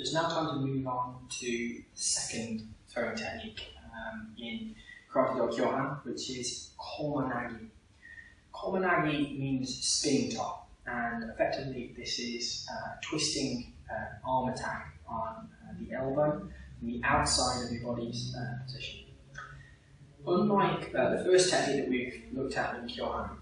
So it's now time to move on to the second throwing technique in Karate-Do Kyohan, which is Koma Nage. Koma Nage means spinning top, and effectively this is twisting arm attack on the elbow from the outside of your body's position. Unlike the first technique that we've looked at in Kyohan,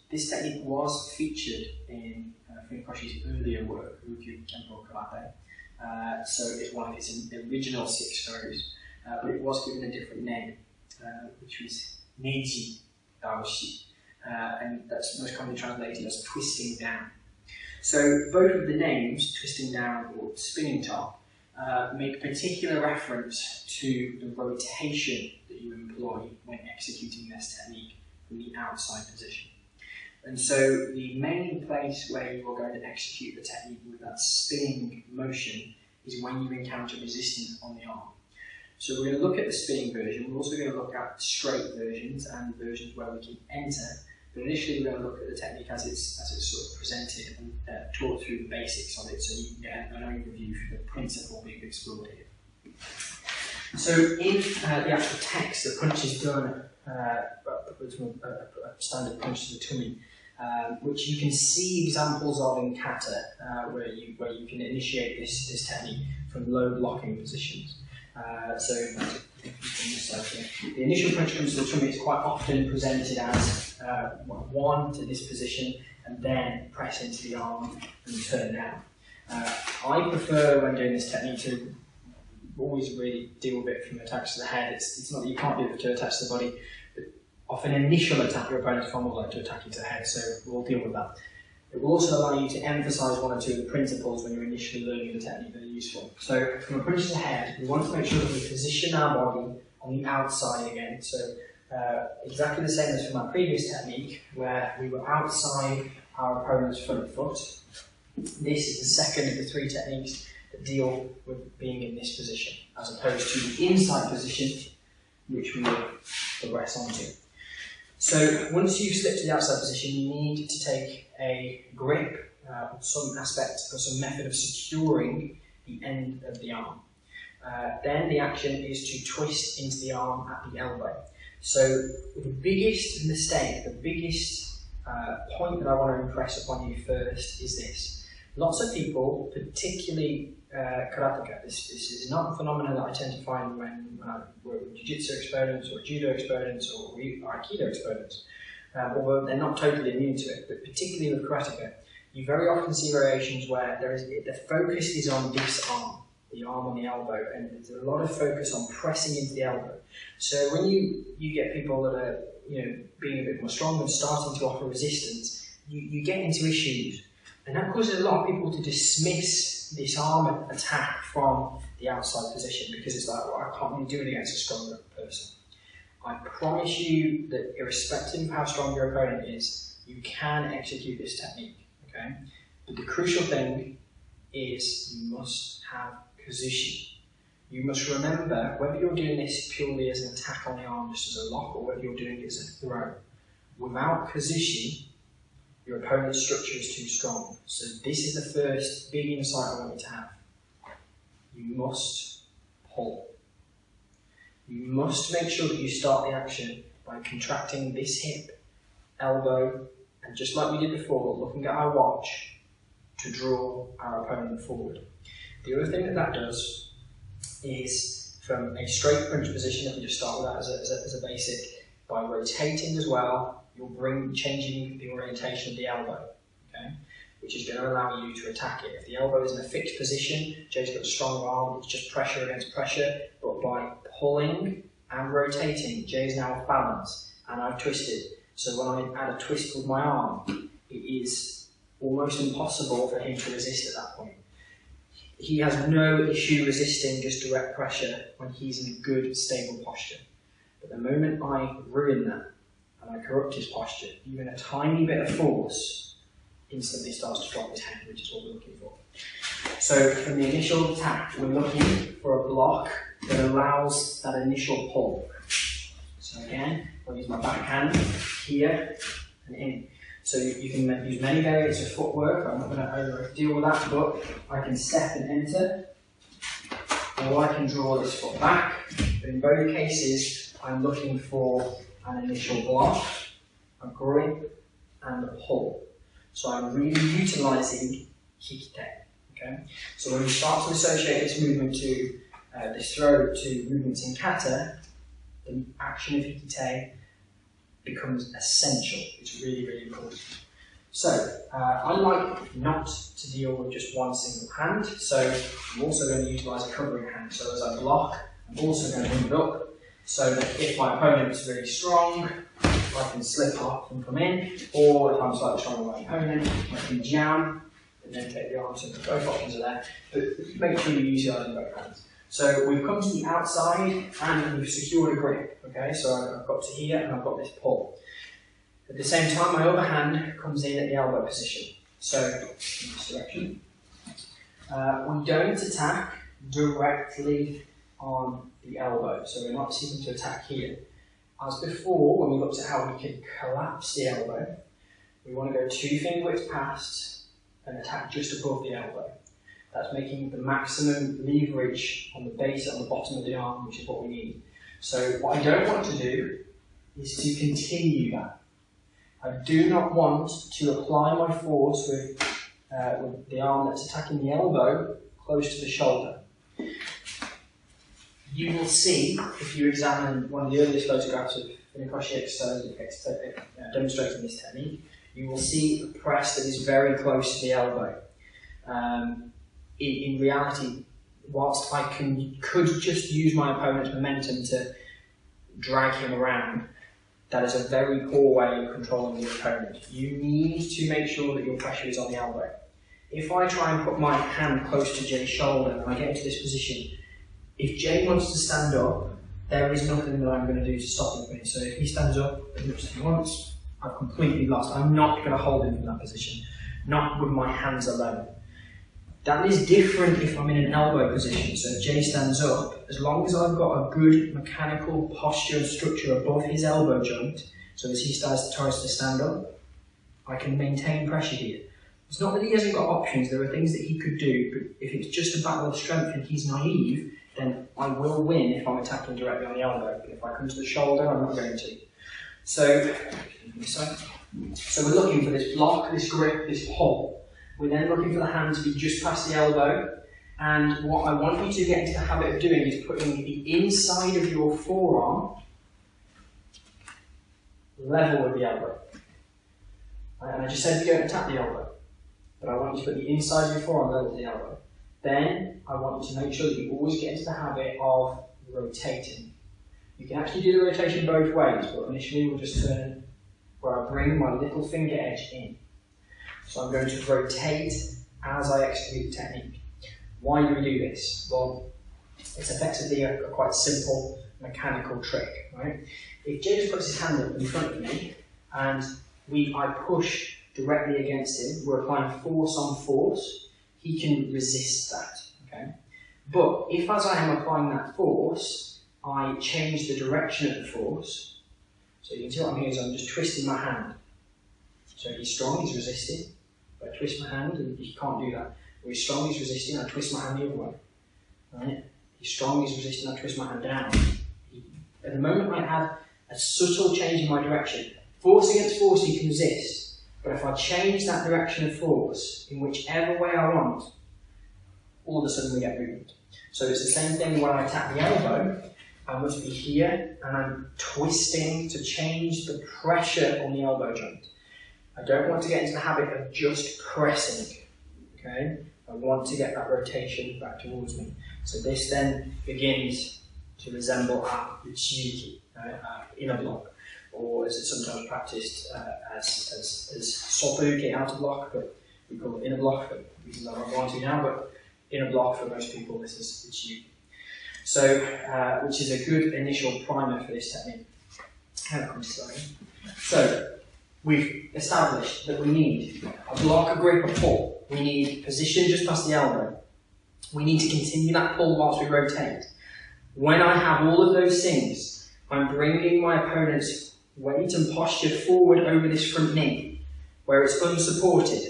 this technique was featured in Funakoshi's earlier work, Ryukyu Kenpo Karate. So it's one of his original 6 throws, but it was given a different name, which was Nage Waza, and that's most commonly translated as twisting down. So both of the names, twisting down or spinning top, make particular reference to the rotation that you employ when executing this technique from the outside position. And so the main place where you are going to execute the technique with that spinning motion is when you encounter resistance on the arm. So we're going to look at the spinning version. We're also going to look at straight versions and versions where we can enter. But initially we're going to look at the technique as it's sort of presented and talk through the basics of it, so you can get an overview for the principle being explored here. So in the actual text, the punch is done with a standard punch to the tummy, which you can see examples of in kata, where you can initiate this technique from low blocking positions. The initial punch comes to the tummy is quite often presented as one to this position and then press into the arm and turn down. I prefer, when doing this technique, to always really deal with it from attacks to the head. It's not that you can't do it to attach to the body, but off an initial attack, your opponent's far more likely to attack you to the head, so we'll deal with that. It will also allow you to emphasise one or two of the principles when you're initially learning the technique that are useful. So from a punch to the head, we want to make sure that we position our body on the outside again. So exactly the same as from our previous technique, where we were outside our opponent's front foot. This is the second of the 3 techniques that deal with being in this position, as opposed to the inside position, which we will progress on to. So once you've slipped to the outside position, you need to take a grip, some aspect or some method of securing the end of the arm. Then the action is to twist into the arm at the elbow. So the biggest mistake, the biggest point that I want to impress upon you first is this. Lots of people, particularly karateka, this is not a phenomenon that I tend to find when I work with jiu-jitsu exponents or judo exponents or aikido exponents, although they're not totally immune to it, but particularly with karateka, you very often see variations where the focus is on this arm, the arm on the elbow, and there's a lot of focus on pressing into the elbow. So when you get people that are being a bit more strong and starting to offer resistance, you get into issues. And that causes a lot of people to dismiss this arm attack from the outside position because it's like, well, I can't really do it against a stronger person. I promise you that irrespective of how strong your opponent is, you can execute this technique, okay? But the crucial thing is you must have position. You must remember, whether you're doing this purely as an attack on the arm, just as a lock, or whether you're doing it as a throw, without position, your opponent's structure is too strong. So this is the first big insight I want you to have. You must pull. You must make sure that you start the action by contracting this hip, elbow, and just like we did before, looking at our watch to draw our opponent forward. The other thing that does is, from a straight punch position, if we just start with that as a basic, by rotating as well, you'll changing the orientation of the elbow, okay? Which is going to allow you to attack it. If the elbow is in a fixed position, Jay's got a strong arm, it's just pressure against pressure, but by pulling and rotating, Jay's now off balance, and I've twisted. So when I add a twist with my arm, it is almost impossible for him to resist at that point. He has no issue resisting just direct pressure when he's in a good, stable posture. But the moment I ruin that, and I corrupt his posture, even a tiny bit of force instantly starts to drop his head, which is what we're looking for. So from the initial attack, we're looking for a block that allows that initial pull. So again, I'll use my backhand here and in. So you can use many variants of footwork. I'm not going to deal with that, but I can step and enter, or I can draw this foot back. But in both cases, I'm looking for an initial block, a grip, and a pull. So I'm really utilising hikite. Okay? So when we start to associate this movement to this throw to movements in kata, the action of hikite becomes essential. It's really, really important. So I like not to deal with just one single hand, so I'm also going to utilise a covering hand. So as I block, I'm also going to move up, so that if my opponent is really strong, I can slip up and come in, or if I'm slightly stronger than my opponent, I can jam and then take the arm. So both options are there, but make sure you use both hands. So we've come to the outside and we've secured a grip. Okay, so I've got to here and I've got this pull. At the same time, my other hand comes in at the elbow position. So in this direction, we don't attack directly on the elbow. So we're not seeking to attack here. As before, when we looked at how we can collapse the elbow, we want to go 2 finger widths past and attack just above the elbow. That's making the maximum leverage on the base and on the bottom of the arm, which is what we need. So what I don't want to do is to continue that. I do not want to apply my force with the arm that's attacking the elbow close to the shoulder. You will see, if you examine one of the earliest photographs of Funakoshi demonstrating this technique, you will see a press that is very close to the elbow. In reality, whilst I could just use my opponent's momentum to drag him around, that is a very poor way of controlling your opponent. You need to make sure that your pressure is on the elbow. If I try and put my hand close to Jay's shoulder and I get into this position, if Jay wants to stand up, there is nothing that I'm going to do to stop him. So if he stands up as much as he wants, I've completely lost. I'm not going to hold him from that position, not with my hands alone. That is different if I'm in an elbow position. So if Jay stands up, as long as I've got a good mechanical posture and structure above his elbow joint, so as he tries to stand up, I can maintain pressure here. It's not that he hasn't got options, there are things that he could do, but if it's just a battle of strength and he's naive, then I will win if I'm attacking directly on the elbow. But if I come to the shoulder, I'm not going to. So we're looking for this block, this grip, this pull. We're then looking for the hand to be just past the elbow, and what I want you to get into the habit of doing is putting the inside of your forearm level with the elbow. And I just said you don't attack the elbow, but I want you to put the inside of your forearm level with the elbow. Then I want you to make sure that you always get into the habit of rotating. You can actually do the rotation both ways, but initially we'll just turn where I bring my little finger edge in. So I'm going to rotate as I execute the technique. Why do we do this? Well, it's effectively a quite simple mechanical trick, right? If Jay just puts his hand up in front of me and I push directly against him, we're applying force on force, he can resist that, okay? But if as I am applying that force, I change the direction of the force, so you can see what I'm doing is I'm just twisting my hand. So he's strong, he's resisting. I twist my hand, and he can't do that. Or he's strong, he's resisting, I twist my hand the other way. Right? He's strong, he's resisting, I twist my hand down. At the moment I have a subtle change in my direction. Force against force he can resist, but if I change that direction of force in whichever way I want, all of a sudden we get movement. So it's the same thing when I attack the elbow. I must be here, and I'm twisting to change the pressure on the elbow joint. I don't want to get into the habit of just pressing, okay? I want to get that rotation back towards me. So this then begins to resemble our Uchiki, inner block, or as it's sometimes practiced as Sofuke, outer block, but we call it inner block for reasons I'm not going to now, but inner block for most people, this is Uchiki. So, which is a good initial primer for this technique. So, we've established that we need a block, a grip, a pull. We need position just past the elbow. We need to continue that pull whilst we rotate. When I have all of those things, I'm bringing my opponent's weight and posture forward over this front knee. where it's unsupported.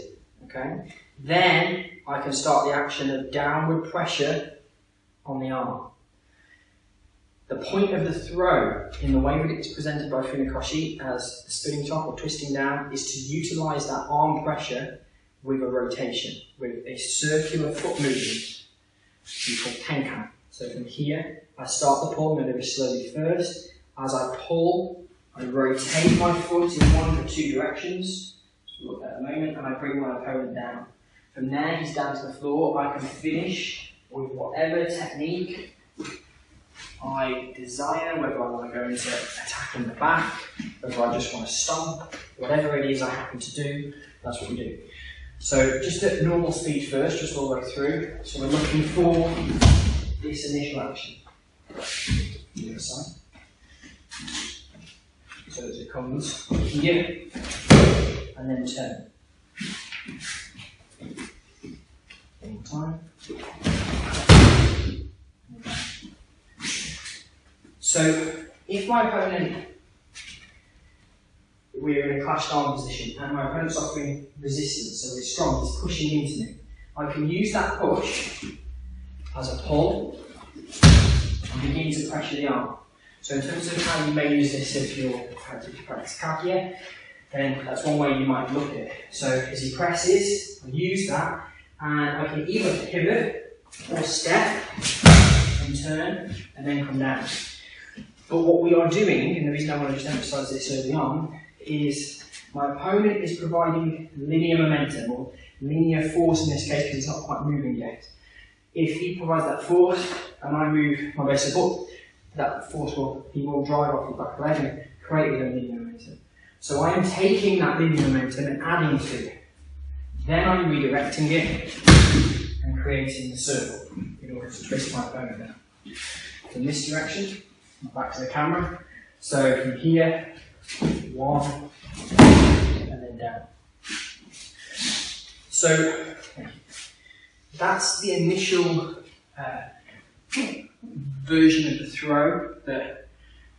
Okay? Then I can start the action of downward pressure on the arm. The point of the throw, in the way that it's presented by Funakoshi as the spinning top or twisting down, is to utilise that arm pressure with a rotation, with a circular foot movement, we call tenkan. So from here, I start the pull very slowly first. As I pull, I rotate my foot in one of the two directions, so look at the moment, and I bring my opponent down. From there, he's down to the floor. I can finish with whatever technique I desire, whether I want to go into attacking the back, whether I just want to stomp, whatever it is I happen to do, that's what we do. So just at normal speed first, just all the way through. So we're looking for this initial action. The other side. So as it comes here, and then turn. One more time. So if my opponent, we're in a clashed arm position and my opponent's offering resistance, so he's strong, he's pushing into me, I can use that push as a pull and begin to pressure the arm. So in terms of how you may use this if you're practice kake, then that's one way you might look at it. So as he presses, I use that and I can either pivot or step and turn and then come down. But what we are doing, and the reason I want to just emphasise this early on, is my opponent is providing linear momentum, or linear force in this case, because it's not quite moving yet. If he provides that force, and I move my base of foot, that force he will drive off the back of the leg and create a linear momentum. So I am taking that linear momentum and adding to it. Then I'm redirecting it and creating the circle in order to twist my opponent down. From this direction, back to the camera. So from here, one, and then down. So that's the initial version of the throw that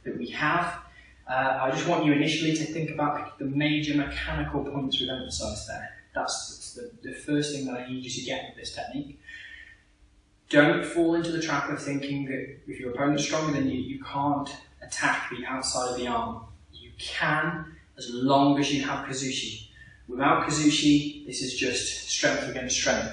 we have. I just want you initially to think about the major mechanical points we've emphasised there. That's the first thing that I need you to get with this technique. Don't fall into the trap of thinking that if your opponent's stronger than you, you can't attack the outside of the arm. You can, as long as you have kazushi. Without kazushi, this is just strength against strength,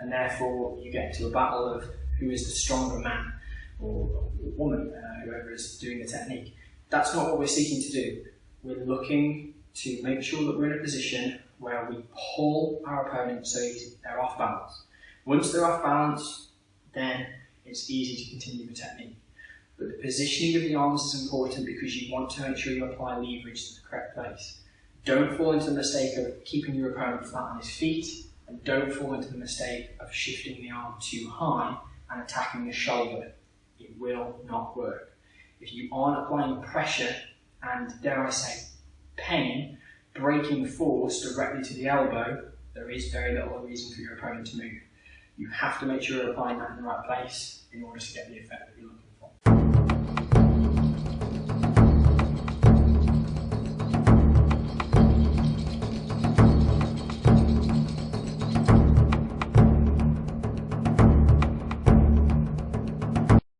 and therefore you get into a battle of who is the stronger man or woman, whoever is doing the technique. That's not what we're seeking to do. We're looking to make sure that we're in a position where we pull our opponent so they're off balance. Once they're off balance, then it's easy to continue the technique. But the positioning of the arms is important because you want to make sure you apply leverage to the correct place. Don't fall into the mistake of keeping your opponent flat on his feet, and don't fall into the mistake of shifting the arm too high and attacking the shoulder. It will not work. If you aren't applying pressure and, dare I say, pain, breaking force directly to the elbow, there is very little reason for your opponent to move. You have to make sure you're applying that in the right place in order to get the effect that you're looking for.